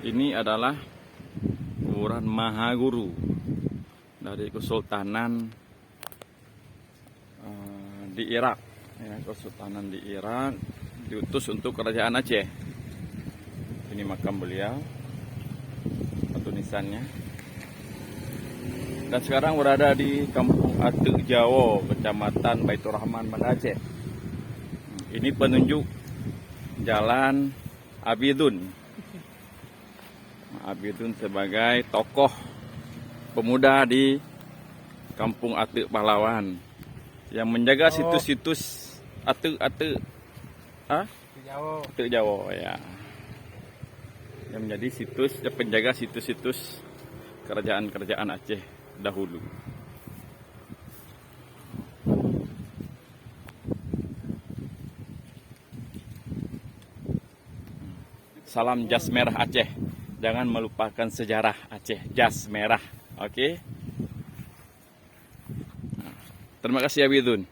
Ini adalah kuburan Mahaguru dari Kesultanan di Irak. Ya, Kesultanan di Irak diutus untuk kerajaan Aceh. Ini makam beliau, atau nisannya. Dan sekarang berada di Kampung Atek Jawo, Kecamatan Baitur Rahman, Banda Aceh. Ini penunjuk jalan Abidun. Abidun sebagai tokoh pemuda di Kampung Atek Pahlawan yang menjaga situs-situs Atek Jawo ya. Yang menjadi penjaga situs-situs kerajaan-kerajaan Aceh dahulu. Salam jas merah Aceh. Jangan melupakan sejarah Aceh, jas merah. Oke. Terima kasih Abidun.